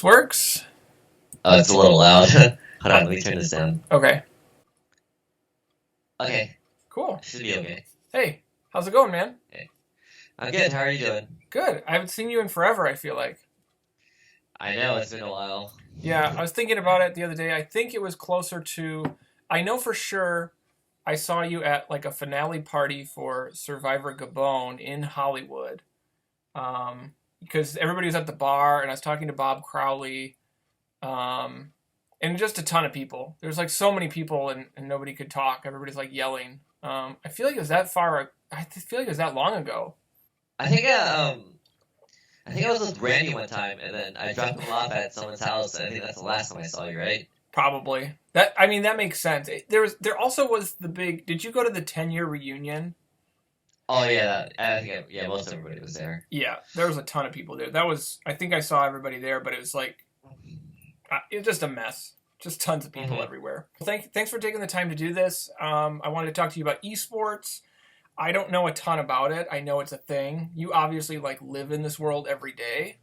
works? Oh, it's a little loud. Hold on, let me turn this down. Okay, Okay, cool. should be okay. Hey, how's it going, man? Okay. I'm good. How are you doing? Good. I haven't seen you in forever, I feel like. I know it's been a while. Yeah, I was thinking about it the other day. I think it was closer to. I know for sure I saw you at like a finale party for Survivor Gabon in Hollywood. Because everybody was at the bar, and I was talking to Bob Crowley, um, and just a ton of people. There's like so many people, and nobody could talk. Everybody's like yelling. I feel like it was that far. I feel like it was that long ago. I think I think I was with Randy one time, and then I dropped him off at someone's house, and I think that's the last time I saw you, right? Probably. That makes sense. There also was the big. Did you go to the 10-year reunion? Oh yeah, I think yeah, most everybody was there. Yeah, there was a ton of people there. That was I think I saw everybody there, but it was like it was just a mess. Just tons of people everywhere. Thanks for taking the time to do this. I wanted to talk to you about esports. I don't know a ton about it. I know it's a thing. You obviously like live in this world every day,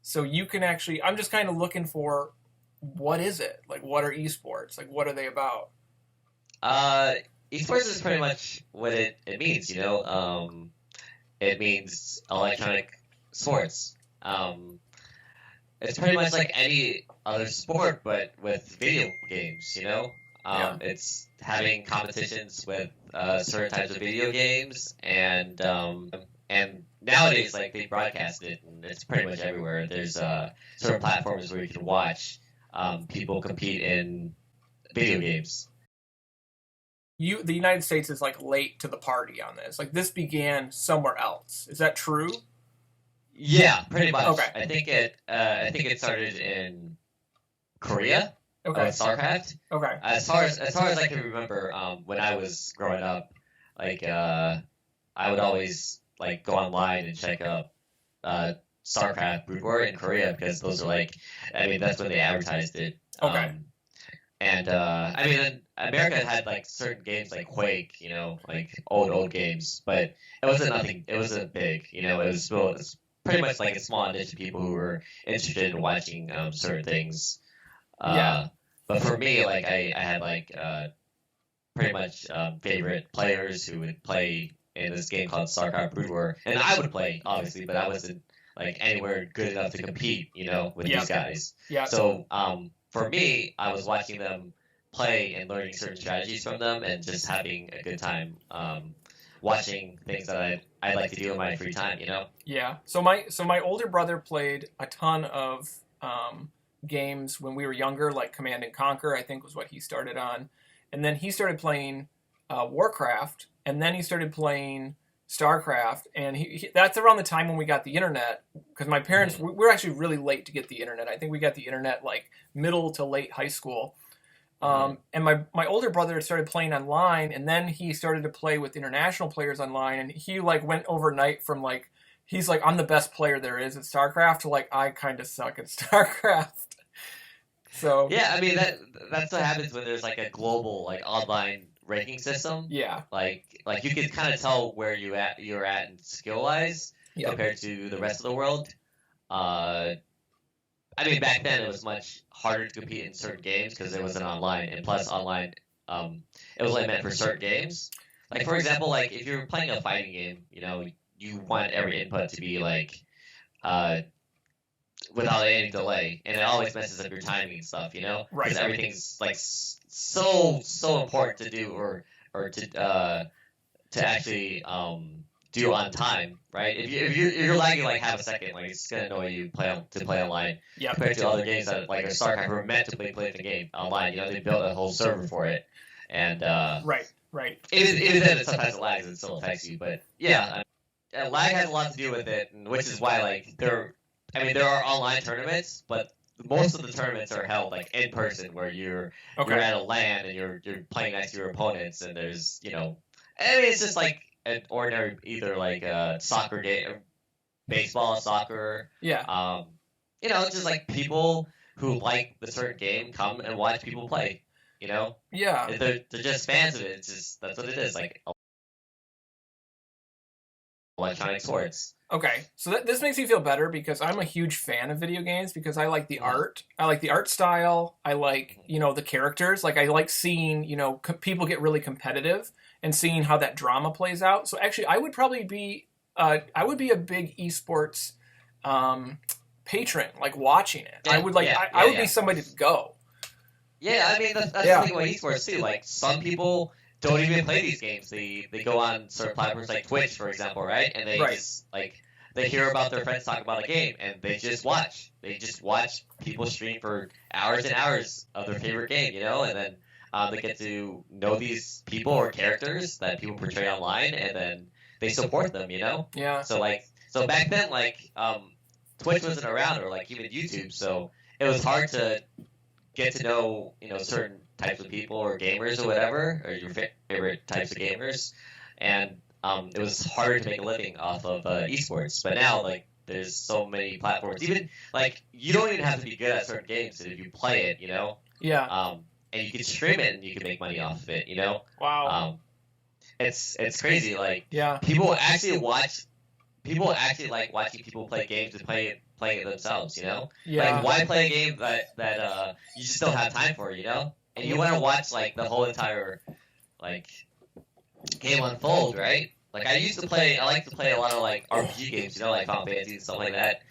so you can actually. I'm just kind of looking for what is it? Like, what are esports? Like, what are they about? Uh, Esports is pretty much what it means, you know. It means electronic sports. It's pretty much like any other sport, but with video games, you know. Yeah. It's having competitions with certain types of video games, and nowadays, like they broadcast it, and it's pretty much everywhere. There's certain platforms where you can watch people compete in video games. The United States is like late to the party on this. Like this began somewhere else. Is that true? Yeah, pretty much. Okay. I think it started in Korea Okay. with StarCraft. Okay. As far as I can remember, when I was growing up, like I would always like go online and check up StarCraft Brood War in Korea because those are like, I mean, that's when they advertised it. Okay. And I mean, America had like certain games like Quake, you know, like old games, but it wasn't nothing. It wasn't big, you know. It was pretty much like a small niche of people who were interested in watching certain things. Yeah. But for me, like I had like pretty much favorite players who would play in this game called StarCraft Brood War, and I would play obviously, but I wasn't like anywhere good enough to compete, you know, with Yeah. these guys. Yeah. So for me, I was watching them play and learning certain strategies from them, and just having a good time watching things that I like to do in my free time, you know. Yeah. So my older brother played a ton of games when we were younger, like Command and Conquer. I think was what he started on, and then he started playing Warcraft, and then he started playing StarCraft, and that's around the time when we got the internet. Because my parents, we were actually really late to get the internet. I think we got the internet like middle to late high school. And my older brother started playing online, and then he started to play with international players online, and he like went overnight from like he's like I'm the best player there is at StarCraft to like I kind of suck at StarCraft. So Yeah, I mean that's what happens when there's like a global like online ranking system. yeah, Like you can kind of tell where you're at in skill wise yeah, compared to the rest of the world. I mean, back then it was much harder to compete in certain games because it wasn't online, and plus online, it was only meant for certain games. Like for example, like if you're playing a fighting game, you know, you want every input to be like uh, without any delay, and it always messes up your timing and stuff, you know, right. because everything's like so important to do or to actually do on time, right? If you're lagging like half a second, like it's gonna annoy you to play online. Yeah, Compared to other games that like StarCraft were meant to play the game online. You know, they built a whole server for it, and right. even then it sometimes it lags and still affects you. But yeah, lag has a lot to do with it, and which is why like there are online tournaments, but most of the tournaments are held like in person, where you're at a LAN and you're playing next to your opponents, and there's I mean it's just like an ordinary either like a soccer game, baseball, soccer. Yeah. Just like people who like the certain game come and watch people play. You know, Yeah. they're just fans of it. It's just that's what it is. Like electronic sports. Okay, so this makes me feel better because I'm a huge fan of video games because I like the art. I like the art style. I like, the characters. Like I like seeing, people get really competitive and seeing how that drama plays out. So actually, I would probably be, I would be a big esports patron, like watching it. Yeah, I would like, I would be somebody to go. Yeah, I mean that's the thing about esports too. Like some people don't even play these games. They go on certain platforms like Twitch, for example, right? And they just like they hear about their friends talk about a game and they just watch. They just watch people stream for hours and hours of their favorite game, and then they get to know these people or characters that people portray online, and then they support them, Yeah. So back then, Twitch wasn't around, or like even YouTube, so it was hard to get to know, certain types of people or gamers or whatever, or your favorite types of gamers, and it was harder to make a living off of esports. But now, like, there's so many platforms. Even like you don't even have to be good at certain games if you play it, Yeah. And you can stream it and you can make money off of it, Wow. It's crazy. Like, Yeah. People actually like watching people play games and playing it themselves, Yeah. Like, why play a game that you just don't have time for, And you want to watch, like, the whole entire, like, game unfold, right? Like, I like to play a lot of, like, RPG games, like Final Fantasy and stuff like that.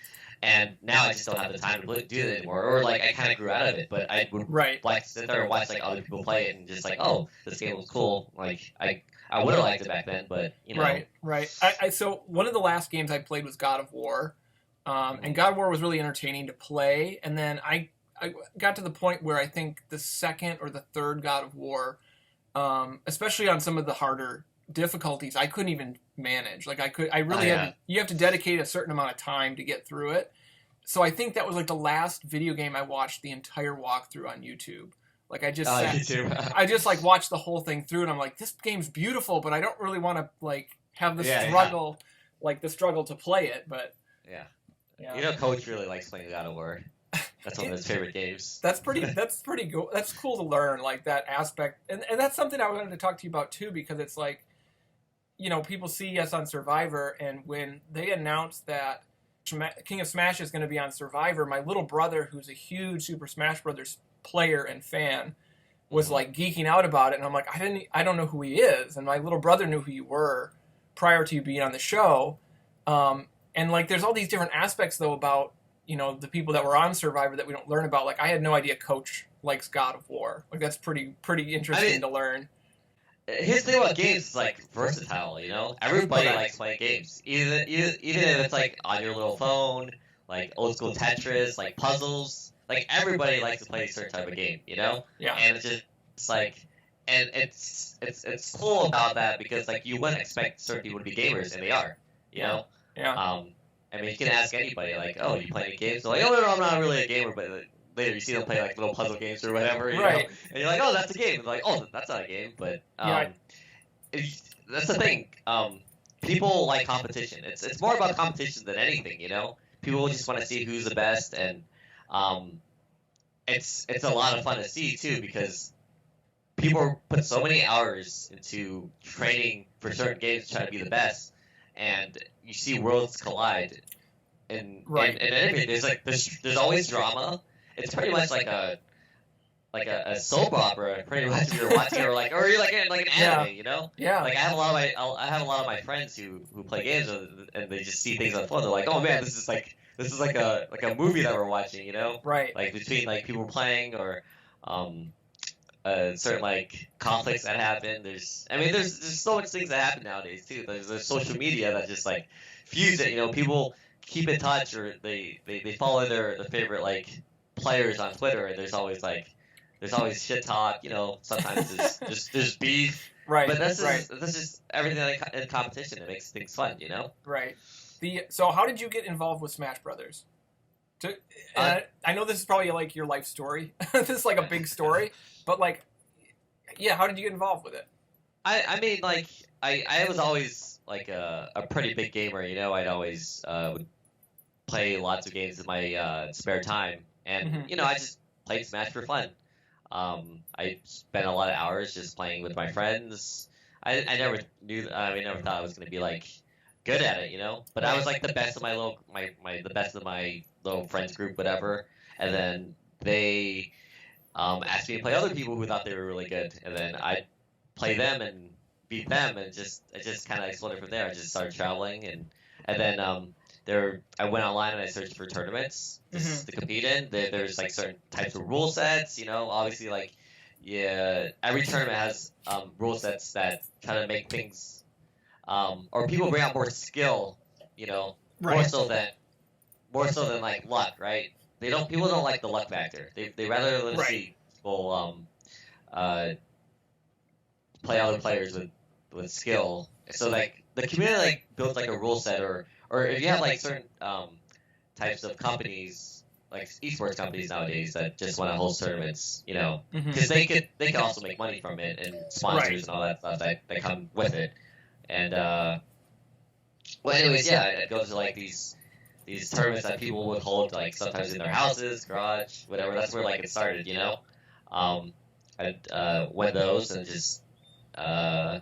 And now I just don't have the time to do it anymore. Or, like, I kind of grew out of it, but I would, like, sit there and watch, like, other people play it and just, like, oh, this game was cool. Like, I would have liked it back then, but, Right. So one of the last games I played was God of War. And God of War was really entertaining to play. And then I got to the point where I think the second or the third God of War, especially on some of the harder difficulties, I couldn't even manage. Like you have to dedicate a certain amount of time to get through it. So I think that was like the last video game I watched the entire walkthrough on YouTube. Like I just like watched the whole thing through and I'm like, this game's beautiful, but I don't really want to like have the struggle, like the struggle to play it. But yeah. Coach really likes playing God of War. That's one of his favorite games. That's pretty cool. That's cool to learn, like that aspect, and that's something I wanted to talk to you about too, because it's like, people see us on Survivor, and when they announced that King of Smash is going to be on Survivor, my little brother, who's a huge Super Smash Brothers player and fan, was like geeking out about it, and I'm like, I don't know who he is, and my little brother knew who you were prior to you being on the show. And, like, there's all these different aspects, though, about, the people that were on Survivor that we don't learn about. Like, I had no idea Coach likes God of War. Like, that's pretty interesting to learn. His thing about games is, like, versatile, Everybody likes playing games. Even if it's, like, on your little phone, like, old school Tetris, like, puzzles. Like, everybody likes to play a certain type of game, Yeah. And it's like... And it's cool about that because, like, you wouldn't expect certain people to be gamers, and they are, Yeah. I mean, you can ask anybody, like, oh, you play any games? They're like, oh, no, I'm not really a gamer, but later you see them play, like, little puzzle games or whatever, you know? And you're like, oh, that's a game. And they're like, oh, that's not a game, but that's the thing. People like competition. It's more about competition than anything, People just want to see who's the best, and it's a lot of fun to see, too, because people put so many hours into training for certain games to try to be the best, and you see worlds collide, and anyway, there's always drama. It's pretty much like a soap opera, pretty much. If you're watching, or you're like an anime, Yeah. Like I have a lot of my friends who play games, and they just see things unfold. They're like, oh man, this is like a movie that we're watching, Right. Like between like people playing or certain like conflicts that happen. There's so much things that happen nowadays too. There's social media that just like fuse it. People keep in touch, or they follow their favorite like players on Twitter, and there's always shit talk. Sometimes there's beef. Right. But that's just everything in competition. It makes things fun. Right. So how did you get involved with Smash Brothers? I know this is probably like your life story. This is like a big story, but like, yeah, how did you get involved with it? I mean, like, I was always like a pretty big gamer. I'd always would play lots of games in my spare time, and I just played Smash for fun. I spent a lot of hours just playing with my friends. I never thought I was going to be like good at it, you know. But I was like the best of the best of my little friends group, whatever. And then they asked me to play other people who thought they were really good, and then I'd play them and beat them, and it just kind of exploded from there. I just started traveling, and then I went online and I searched for tournaments to compete in. There's like certain types of rule sets, you know. Obviously, like every tournament has rule sets that try to make things or people bring out more skill, you know, more so than like luck, right? People don't like the luck factor. They rather see people play other players with skill. So like the community like builds like a rule set, or if you have like certain types of companies, like esports companies nowadays that just want to host tournaments, you know, because they can also make money from it, and sponsors and all that stuff that come with it. And well, anyways, yeah, it goes to like these tournaments that people would hold, like sometimes in their houses, garage, whatever. That's where like it started, you know. I'd win those and just I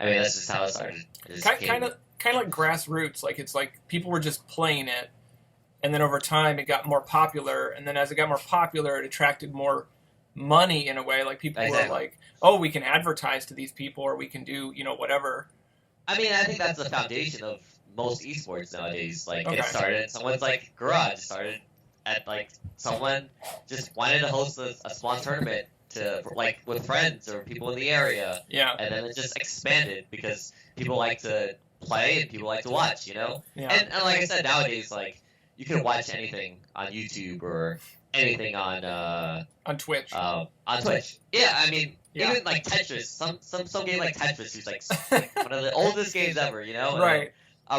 mean, that's just how it started. Kind of like grassroots. Like it's like people were just playing it, and then over time it got more popular, and then as it got more popular, it attracted more money in a way. Like people were like, "Oh, we can advertise to these people, or we can do, you know, whatever." I mean, I think that's the foundation of most esports nowadays. Like it started at someone's like garage. Started at like someone just wanted to host a small tournament to like with friends or people in the area. Yeah. And then it just expanded because people like to play and people like to watch, you know? Yeah. And like I said, nowadays, like you can watch anything on YouTube or anything on Twitch. On Twitch. Yeah, I mean, even like Tetris, some game like Tetris, who's like one of the oldest games ever, you know? Right.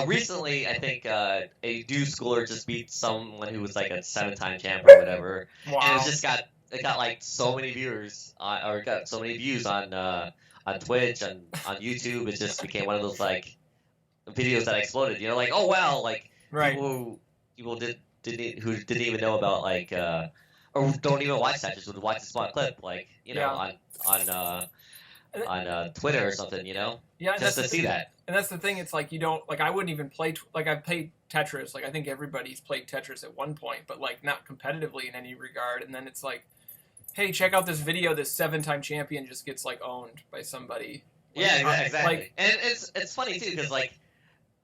Recently, I think a new schooler just beat someone who was like a 7-time champ or whatever. Wow. And it got like so many viewers or got so many views on Twitch and on YouTube. It just became one of those like videos that exploded. You know, like, oh wow, like people who didn't even know about like or don't even watch Tetris would watch a small clip, like, you know, on Twitter or something, you know, just to see that. And that's the thing. It's like you don't like. I wouldn't even play. Like I've played Tetris. Like I think everybody's played Tetris at one point, but like not competitively in any regard. And then it's like, hey, check out this video. This 7-time champion just gets like owned by somebody. Like, yeah, exactly. Like, and it's funny too because like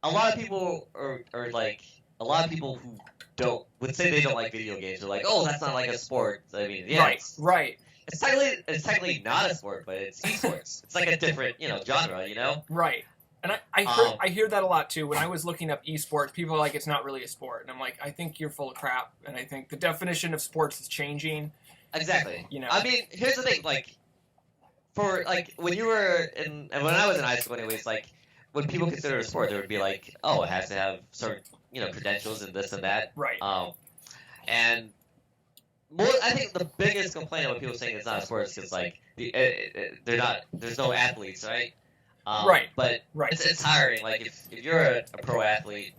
a lot of people are like a lot of people who would say they don't like video games. They're like, oh, that's not like a sport. I mean, yeah, right. It's technically not a sport, but it's esports. It's like a different, you know, genre, you know. Right. And I hear that a lot too. When I was looking up esports, people are like, it's not really a sport. And I'm like, I think you're full of crap. And I think the definition of sports is changing. Exactly. You know. I mean, here's the thing. Like, for like when you were and when I was in high school, anyways, like when people consider a sport, they would be like, oh, it has to have certain, you know, credentials and this and that. Right. And I think the biggest complaint about people saying it's not a sport is because like they're not. There's no athletes, right? Right. But it's tiring. Like if you're a pro athlete,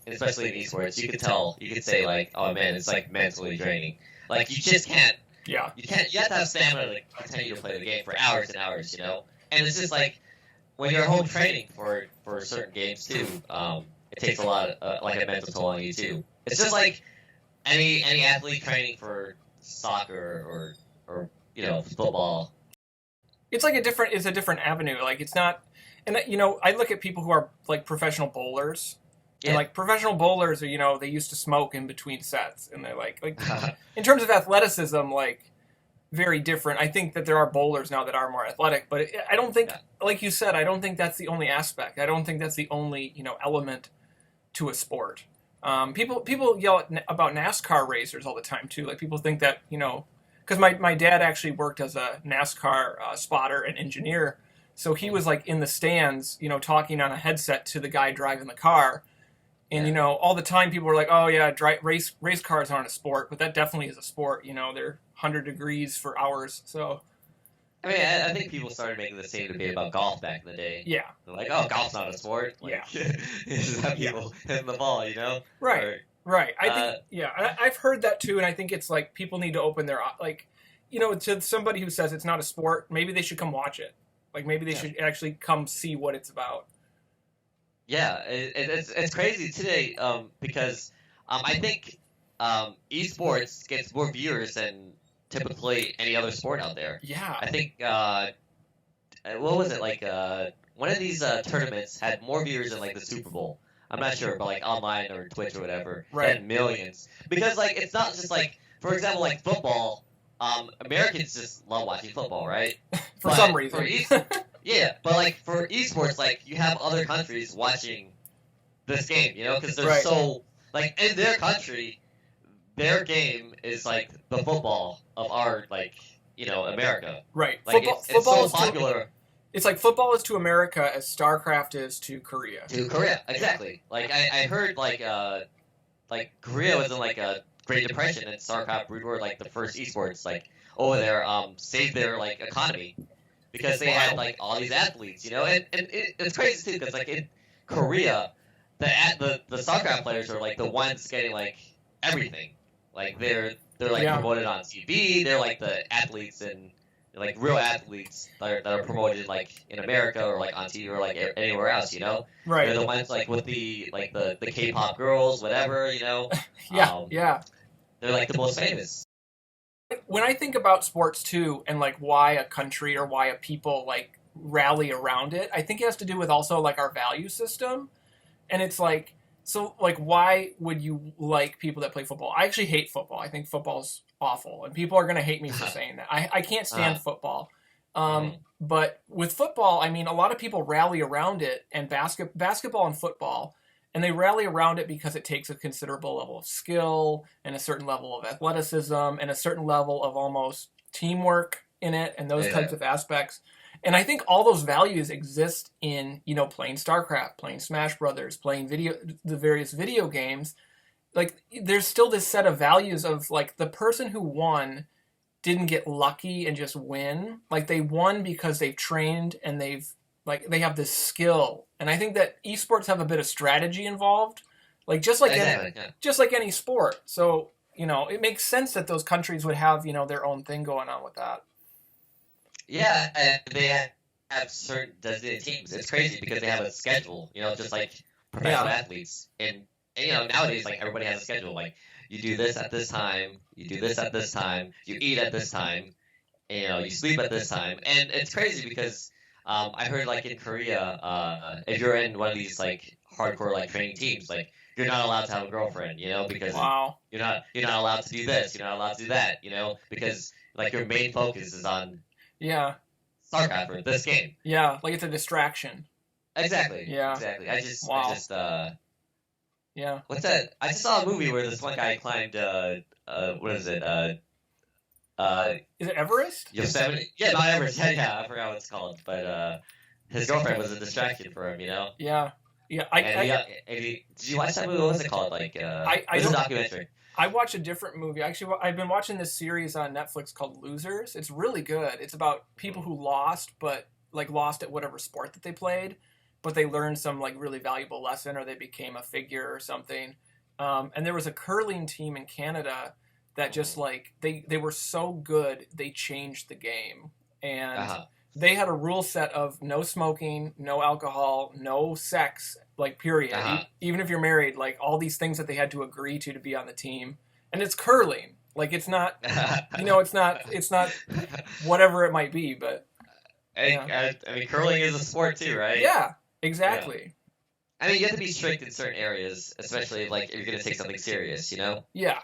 especially in esports, you could say like, oh man, it's like mentally draining. Like you just can't. Yeah. You have to have stamina to continue to play the game for hours and hours, you know. And it's just like when you're home training for certain games too. It takes a lot like a mental toll on you too. It's just like any athlete training for soccer or you know football. It's like a different avenue. Like it's not, and you know, I look at people who are like professional bowlers, and like professional bowlers are, you know, they used to smoke in between sets, and they're like in terms of athleticism, like very different. I think that there are bowlers now that are more athletic, but I don't think, like you said, I don't think that's the only aspect. I don't think that's the only, you know, element to a sport. People yell about NASCAR racers all the time too. Like people think that, you know. Because my dad actually worked as a NASCAR spotter and engineer, so he was like in the stands, you know, talking on a headset to the guy driving the car, and you know, all the time people were like, "Oh yeah, race cars aren't a sport," but that definitely is a sport. You know, they're 100 degrees for hours. So, I mean, I think people started making the same debate about golf back in the day. Yeah, they're like, "Oh, golf's not a sport." Like, just have people hitting the ball, you know? Right. Right. I think, I've heard that too, and I think it's like people need to open their, like, you know, to somebody who says it's not a sport, maybe they should come watch it. Like, maybe they should actually come see what it's about. Yeah, it's crazy today because I think esports gets more viewers than typically any other sport out there. Yeah. I think what was it like? One of these tournaments had more viewers than like the Super Bowl. I'm not sure, but like online or Twitch or whatever, they Right. had millions. Because like it's not just like, for example, like football. Americans just love watching football, right? For But some reason. yeah, but like for esports, like you have other countries watching this game, you know, because they're Right. so like in their country, their game is like the football of our like America. Right. Like Football, it's football so is popular it's like football is to America as StarCraft is to Korea. to Korea. Exactly. Like I heard like Korea was in like a Great Depression and StarCraft Brood War like the first esports like over there saved their like economy because they had like all these athletes, you know, and it's crazy too because like in Korea the StarCraft players are like the ones getting like everything, like they're like Yeah. promoted on TV, they're like the athletes and like real athletes that are promoted like in America or like on TV or like anywhere else, you know. They're Right. the ones like with the like the K-pop girls, whatever, you know. Yeah. Yeah. They're like the most famous. When I think about sports too, and like why a country or why a people like rally around it, I think it has to do with also like our value system. And it's like, so like, why would you like people that play football? I actually hate football. I think football's awful, and people are going to hate me for saying that. I can't stand football. But with football, I mean, a lot of people rally around it, and basketball and football, and they rally around it because it takes a considerable level of skill and a certain level of athleticism and a certain level of almost teamwork in it and those types of aspects. And I think all those values exist in, playing StarCraft, playing Smash Brothers, playing the various video games. Like, there's still this set of values of, like, the person who won didn't get lucky and just win. Like, they won because they've trained and they have this skill. And I think that esports have a bit of strategy involved, like just like any sport. So, it makes sense that those countries would have, their own thing going on with that. Yeah, and they have certain designated teams. It's crazy because they have a schedule, just like professional athletes. And nowadays, like everybody has a schedule. Like you do this at this time, you do this at this time, you eat at this time, you sleep at this time. And it's crazy because I heard like in Korea, if you're in one of these like hardcore like training teams, like you're not allowed to have a girlfriend, because you're not allowed to do this, you're not allowed to do that, because like your main focus is on StarCraft or this game. Yeah, like it's a distraction. Exactly. Yeah. Exactly. Yeah. What's that? I just saw a movie where this one guy climbed what is it? Is it Everest? Yosemite? Yeah, not Everest. Yeah, I forgot what it's called. But his girlfriend was a distraction for him, Yeah. Yeah. Did you watch that movie? What was it called? Like it's a documentary. I watched a different movie. Actually, I've been watching this series on Netflix called Losers. It's really good. It's about people who lost, but like lost at whatever sport that they played, but they learned some like really valuable lesson, or they became a figure or something. And there was a curling team in Canada that just like they were so good they changed the game, and they had a rule set of no smoking, no alcohol, no sex, like period. Even if you're married, like all these things that they had to agree to be on the team. And it's curling. Like it's not, it's not whatever it might be, but. I mean, curling is a sport too, right? Yeah, exactly. Yeah. I mean, you have to be strict in certain areas, especially like if you're going to take something serious, Yeah.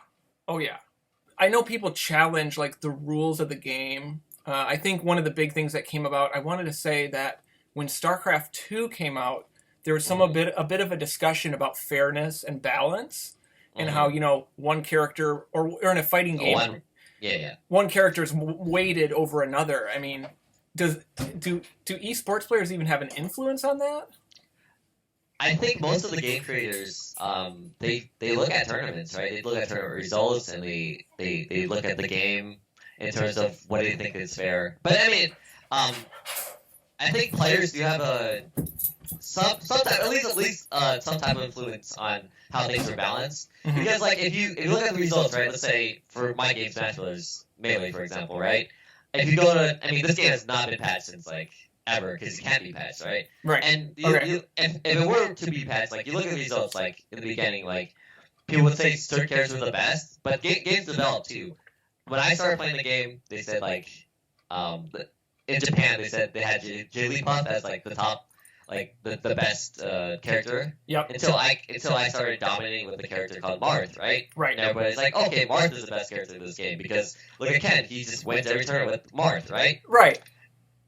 Oh yeah. I know people challenge like the rules of the game. I think one of the big things that came about, I wanted to say that when StarCraft 2 came out, there was a bit of a discussion about fairness and balance, and how one character or in a fighting game, one character is weighted over another. I mean, do esports players even have an influence on that? I think most of the game creators, they look at tournaments, right? They look at tournament results and they look at the game in terms of what they think is fair. But I mean, I think players do have some type of influence on how things are balanced. Because like if you look at the results, right? Let's say for my game Smash Brothers Melee, for example, right? If you go to, I mean, this game has not been patched since like ever because it can't be patched, right? Right. And if it were to be patched, like you look at the results, like in the beginning, like people would say certain characters were the best, but games develop too. When I started playing the game, they said like, in Japan they said they had Jigglypuff as like the top, like the best character. Yep. Until I started dominating with a character called Marth, right? Right. And everybody's like, okay, Marth is the best character in this game because look at Ken, he just wins every turn with Marth, right? Right.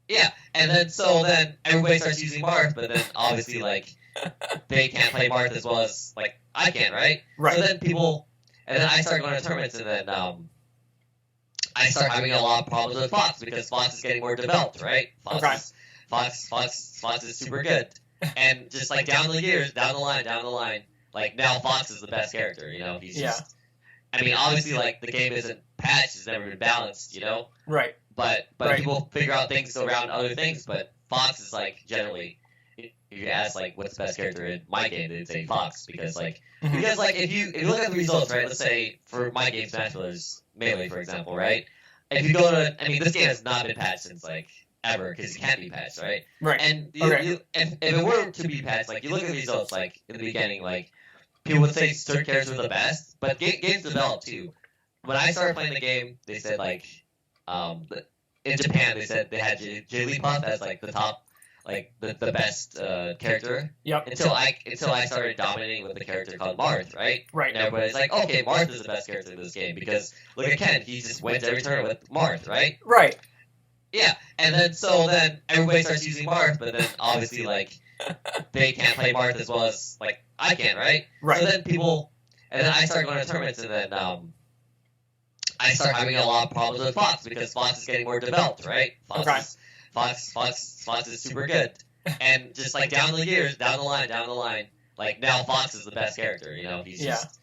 Yeah, and then everybody starts using Marth, but then obviously like they can't play Marth as well as like I can, right? Right. So then I start going to tournaments, and then I start having a lot of problems with Fox because Fox is getting more developed, right? Fox is super good, and just like down the line, like now Fox is the best character. You know, he's just. I mean, obviously, like the game isn't patched; it's never been balanced. You know. Right. But Right. people figure out things around other things. But Fox is like generally, if you ask like what's the best character in my game, they'd say Fox because like if you look at the results, right? Let's say for my game Smash Bros. Melee, for example, right? If you go to, I mean, this game has not been patched since like ever because it can't be patched, right? Right. And if it were to be patched, like you look at the results, like in the beginning, like people would say certain characters were the best, but games develop too. When I started playing the game, they said like, in Japan they said they had Jigglypuff as like the top, like the best character. Yep. Until I started dominating with a character called Marth, right? Right. And everybody's like, okay, Marth is the best character in this game because look at Ken, he just wins every turn with Marth, right? Right. Yeah, and then everybody starts using Marth, but then obviously like they can't play Marth as well as like I can, right? Right. So then I start going to tournaments, and then I start having a lot of problems with Fox because Fox is getting more developed, right? Fox is super good, and just like down the line, like now Fox is the best character. You know, he's just.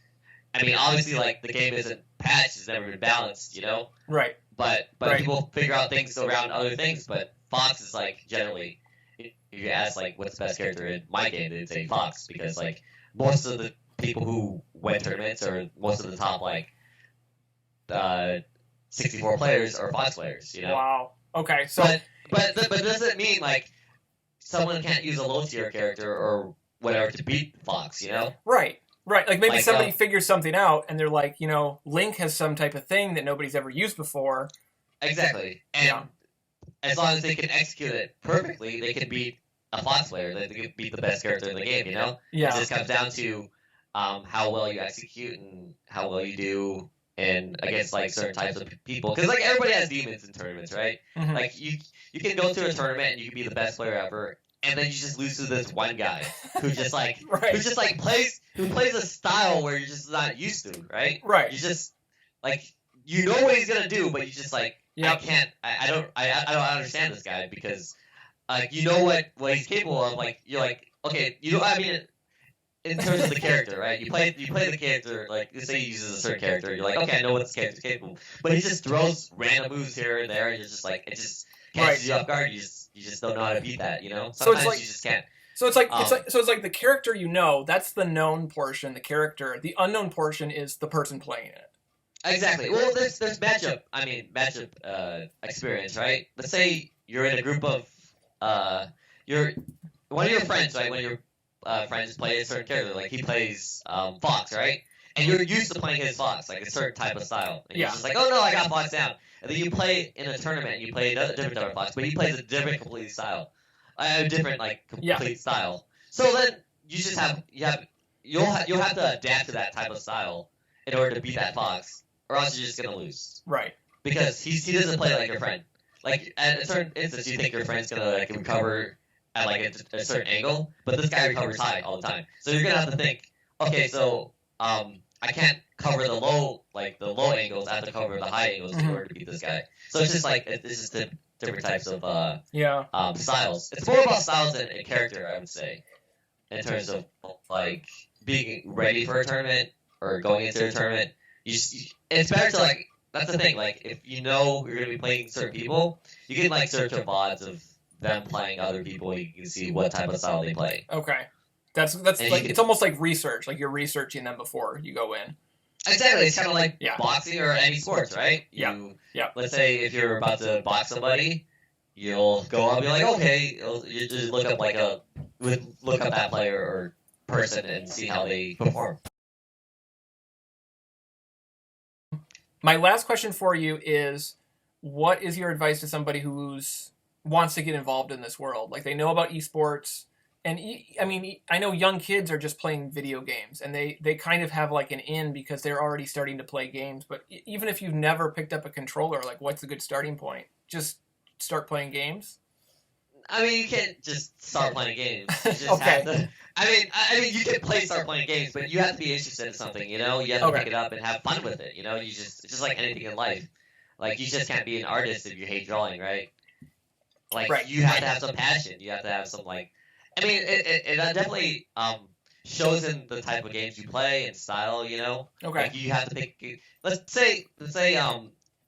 I mean, obviously, like the game isn't patched; it's never been balanced. You know. Right. But Right. people figure out things around other things. But Fox is like generally, if you ask like what's the best character in my game, they'd say Fox because like most of the people who win tournaments or most of the top like 64 players are Fox players. You know. Wow. Okay. So. But doesn't mean like someone can't use a low tier character or whatever to beat Fox. You know. Right. Right, like maybe Like, somebody figures something out, and they're like, Link has some type of thing that nobody's ever used before. Exactly, and as long as they can execute it perfectly, they can beat a Fox player. They can beat the best character in the game. You know, Yeah. It just comes down to how well you execute and how well you do, and against like certain types of people. Because like everybody has demons in tournaments, right? Mhm. Like you can go to a tournament and you can be the best player ever. And then you just lose to this one guy who just like Right. plays a style where you're just not used to, right? Right. You just like you know what he's gonna do, but you just like Yep. I don't understand this guy because you know what he's capable of. Like you're like okay, I mean in terms of the character, right? You play the character like let's say he uses a certain character, you're like okay, I know what this character's capable, but he just throws random moves here and there, and you're just like it just catches you off guard. You just don't know how to beat that, you know. So it's Sometimes like- you just can't. So it's like the character that's the known portion, the character. The unknown portion is the person playing it. Exactly. Well, there's matchup experience, right? Let's say you're in a group of you're one of your friends, right? One of your friends play a certain character, like he plays Fox, right? And you're used to playing his Fox, like a certain type of style. And you're just like, oh no, I got Fox down. And then you play in a tournament, and you play another different type of Fox, but he plays a different complete style, a different like complete style. So then you'll have to adapt to that type of style in order to beat that Fox, or else you're just gonna lose. Right. Because he doesn't play like your friend. Like at a certain instance, you think your friend's gonna like recover at like a certain angle, but this guy recovers high all the time. So you're gonna have to think, okay, so I can't cover the low angles. I have to cover the high angles in order to beat this guy. So it's just like it's just the different types of styles. It's more about styles than a character, I would say, in terms of like being ready for a tournament or going into a tournament. It's better to like. That's the thing. Like if you know you're gonna be playing certain people, you can like search up odds of them playing other people. And you can see what type of style they play. Okay. That's like it's almost like research. Like you're researching them before you go in. Exactly. It's kind of like boxing or any sports, right? Yeah. Let's say if you're about to box somebody, you'll go and be like, okay, you just look up look up that player or person and see how they perform. My last question for you is, what is your advice to somebody who's wants to get involved in this world? Like, they know about esports, and I mean, I know young kids are just playing video games, and they kind of have like an in because they're already starting to play games. But even if you've never picked up a controller, like, what's a good starting point? Just start playing games? I mean, you can't just start playing games. You just Okay. have to. I mean, you can start playing games, but you have to be interested in something. You know, you have to Okay. pick it up and have fun with it. You know, it's just like anything in life. Like, you just can't be an artist if you hate drawing, right? Like, Right. you have to have some passion. You have to have some like. I mean, it definitely shows in the type of games you play and style. You know, Okay. like, you have to pick. Let's say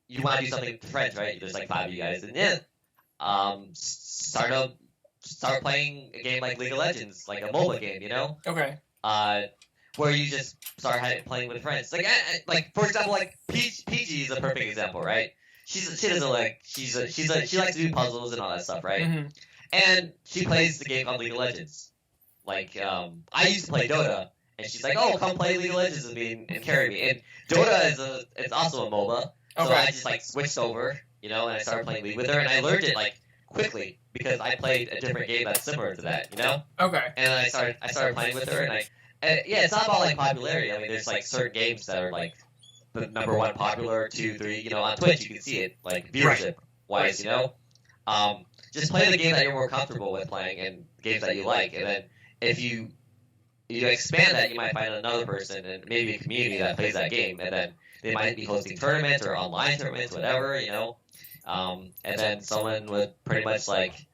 you want to do something with friends, right? There's like 5 of you guys, and then start playing a game like League of Legends, like a MOBA game, you know, Okay. where you just start playing with friends. Like for example, like PG is a perfect example, right? She likes to do puzzles and all that stuff, right? Mm-hmm. And she plays the game called League of Legends. Like I used to play Dota, and she's like, "Oh, come play League of Legends with me and carry me." And Dota it's also a MOBA, so Okay. I just like switched over, you know, and I started playing League with her, and I learned it like quickly because I played a different game that's similar to that, you know. Okay. And I started playing with her, and yeah, it's not about like popularity. I mean, there's like certain games that are like the number one popular, 2, 3, you know, on Twitch you can see it like viewership wise, you know. Just play the game that you're more comfortable with playing and games that you like, and then if you expand that, you might find another person and maybe a community that plays that game, and then they might be hosting tournaments or online tournaments, whatever, you know. And then someone would pretty much like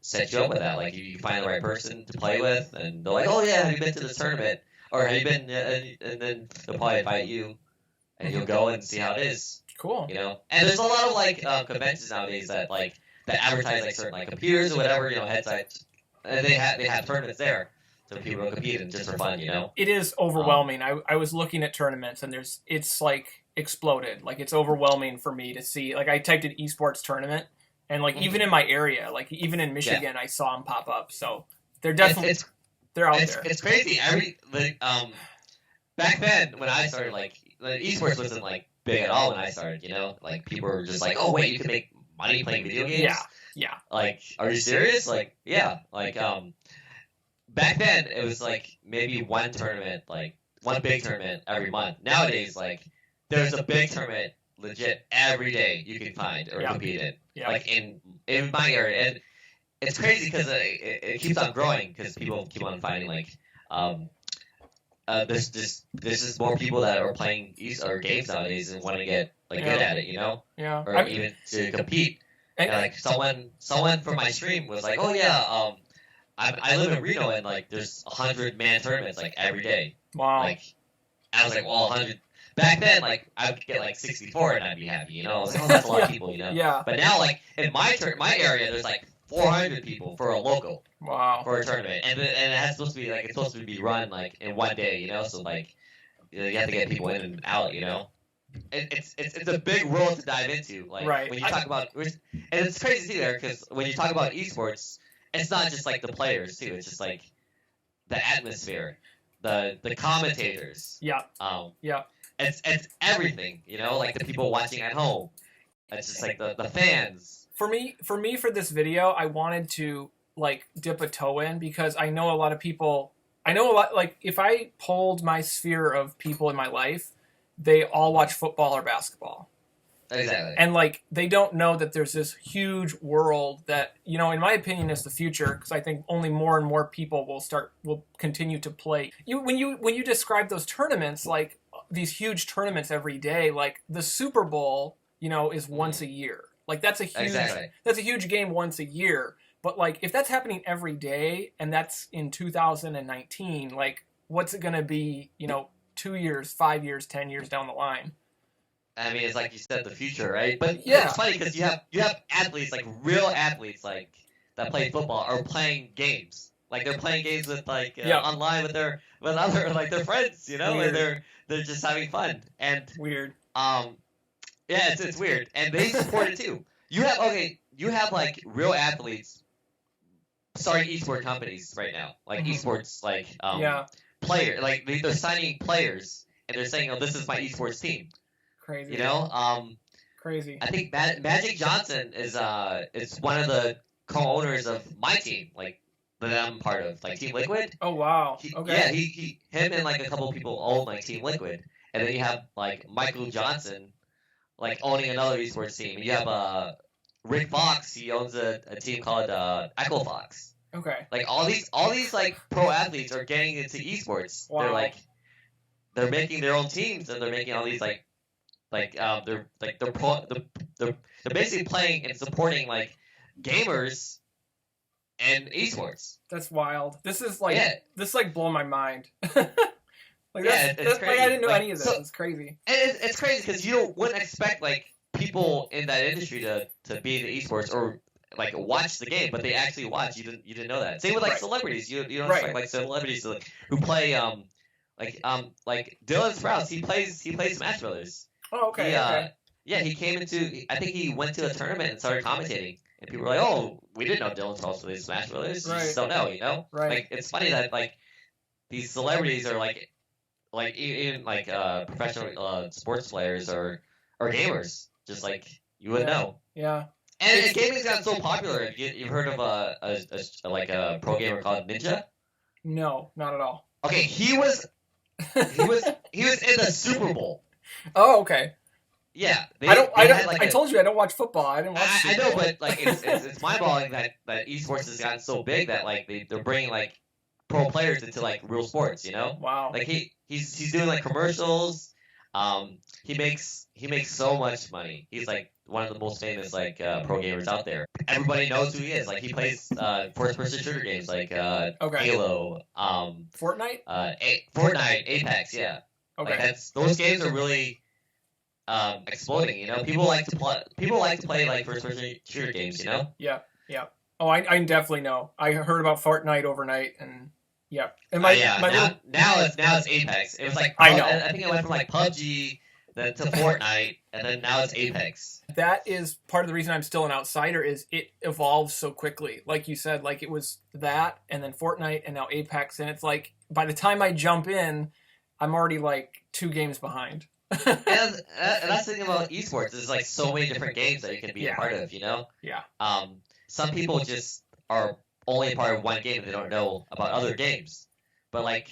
set you up with that. Like, you find the right person to play with, and they're like, "Oh yeah, have you been to this tournament? Or have you been?" And then they'll probably invite you, and you'll go and see how it is. Cool. You know. And there's a lot of like conventions nowadays that advertise like certain like computers or whatever, you know, headsets, and they have tournaments there, so people will compete and just for fun, you know. It is overwhelming. I was looking at tournaments, and it's like exploded. Like, it's overwhelming for me to see. Like, I typed in esports tournament, and like even in my area, like even in Michigan, I saw them pop up. So they're definitely they're out there. It's crazy. Back then when I started, like esports wasn't like big at all when I started. You know, like people were just like, "Oh wait, you can make money playing video games." Yeah. Like, are you serious? Like, yeah. Like, back then it was like maybe one tournament, like one big tournament every month. Nowadays, like, there's a big tournament legit every day you can find or compete in. Yeah. Like in my area, and it's crazy because it keeps on growing because people keep on finding like there's just more people that are playing games nowadays and want to get like good at it, you know, or even to compete. And like someone from my stream was like, "Oh yeah, I live in Reno, and like there's 100-man tournaments like every day." Wow. Like, I was like, "Well, 100." Back then, like, I would get like 64 and I'd be happy, you know. I was like, "Oh, that's a lot of people, you know." Yeah. But now, like in my area, there's like 400 people for a local. Wow. For a tournament, and it's supposed to be run like in one day, you know. So like, you have to get people in and out, you know. It's a big world to dive into. Like, when you talk about, and it's crazy too, Eric, because when you talk about esports, it's not just like the players too. It's just like the atmosphere, the commentators. Yeah. Yeah. It's everything, you know, like the people watching at home. It's just like the fans. For me, for this video, I wanted to like dip a toe in because I know a lot of people. I know a lot. Like, if I polled my sphere of people in my life, they all watch football or basketball. Exactly. And like, they don't know that there's this huge world that, you know, in my opinion, is the future, because I think only more and more people will continue to play. When you describe those tournaments, like these huge tournaments every day, like the Super Bowl, you know, is once a year. Like, that's a huge game once a year. But like, if that's happening every day and that's in 2019, like, what's it going to be, you know, 2 years, 5 years, 10 years down the line? I mean, it's like you said, the future, right? But yeah, it's funny because you have athletes, like real athletes, like that play football or playing games. Like, they're playing games with like online with other like their friends, you know, and they're just having fun. And weird. Yeah, it's weird, and they support it too. You have you have like real athletes starting esports companies right now, like esports, like player, like they're signing players and they're saying, "Oh, this is my esports team." Crazy. You know, crazy. I think Magic Johnson is one of the co-owners of my team, like that I'm part of, like Team Liquid. Oh wow. Okay. Yeah, him and like a couple of people own like Team Liquid, and then you have like Michael Johnson, like owning another esports team. And you have Rick Fox. He owns a team called Echo Fox. Okay. Like all these like pro athletes are getting into esports. Wow. They're making their own teams, and they're making all these they're basically playing and supporting like gamers and esports. That's wild. This is like blowing my mind. Like it's crazy. Like I didn't know any of this. So, it's crazy. And it's crazy because you wouldn't expect like people in that industry to be in the esports or like watch the game, but they actually watch. You didn't know that. Same with like celebrities. You don't expect like celebrities who play like Dylan Sprouse. He plays Smash Brothers. Oh, okay. Yeah, he came into. I think he went to a tournament and started commentating, and people were like, "Oh, we didn't know Dylan Sprouse plays Smash Brothers. You just don't know, you know." Right. Like it's funny that like these celebrities are like even like professional sports players or gamers, just like you wouldn't know. Yeah. And gaming's gotten so popular. You've heard of a pro gamer called Ninja? No, not at all. Okay, he was in the Super Bowl. Oh, okay. Yeah, I told you I don't watch football. I didn't watch. I know, but like it's mind-boggling that esports has gotten so big that like they're bringing like pro players into like real sports. You know? Wow. Like he's doing like commercials. He makes so much money. He's like one of the most famous like pro gamers out there. Everybody knows who he is. Like he plays first-person shooter games like Halo, Fortnite, Fortnite, Apex. Yeah. Okay. Like those games are really exploding. You know, people like to play like first-person shooter games. You know. Yeah. Oh, I definitely know. I heard about Fortnite overnight, and yeah. And now it's Apex. It was like I know. I think it went from like PUBG then to Fortnite, and then now it's Apex. That is part of the reason I'm still an outsider. Is it evolves so quickly? Like you said, like it was that, and then Fortnite, and now Apex, and it's like by the time I jump in, I'm already like 2 games behind. and that's the thing about esports. There's like so many different games that you can be a part of. You know. Yeah. Some people just are only a part of one game and they don't know about other games. But like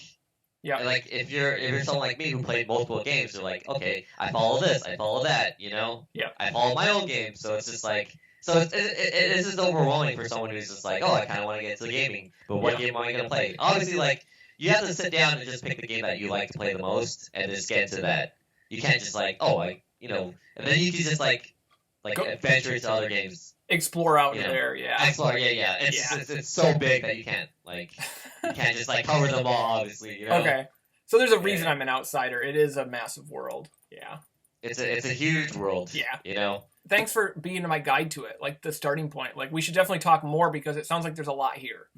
if you're someone like me who played multiple games, you're like, okay, I follow this, I follow that, you know? Yeah. I follow my own game, so it's just like it's just overwhelming for someone who's just like, oh, I kind of want to get into gaming, but what game am I gonna play? Obviously, like you have to sit down and just pick the game that you like to play the most and just get into that. You can't just like, and then you can just like adventure into other games. Explore out there, Explore, yeah. It's so big that you can't just like cover them all, obviously. You know? Okay, so there's a reason I'm an outsider. It is a massive world. Yeah, it's a huge world. Yeah, you know. Thanks for being my guide to it, like the starting point. Like we should definitely talk more because it sounds like there's a lot here.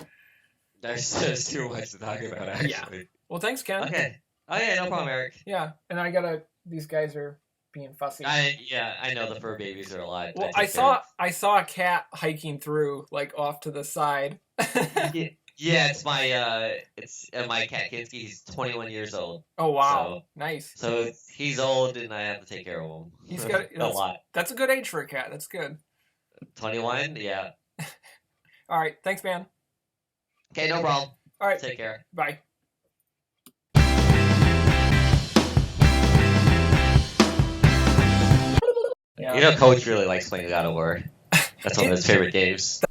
There's too much to talk about, actually. Yeah. Well, thanks, Ken. Okay. Oh yeah, no problem, Eric. Yeah, and these guys are being fussy. I know the fur babies are a lot. Well, I saw a cat hiking through, like off to the side. Yeah, it's my cat Kinski. He's 21 years old. Oh wow, so, nice. So he's old, and I have to take care of him. He's got a lot. That's a good age for a cat. That's good. 21, yeah. All right, thanks, man. Okay, no problem. All right, take care. Bye. Yeah. You know, Coach really likes playing God of War. That's one of his favorite games.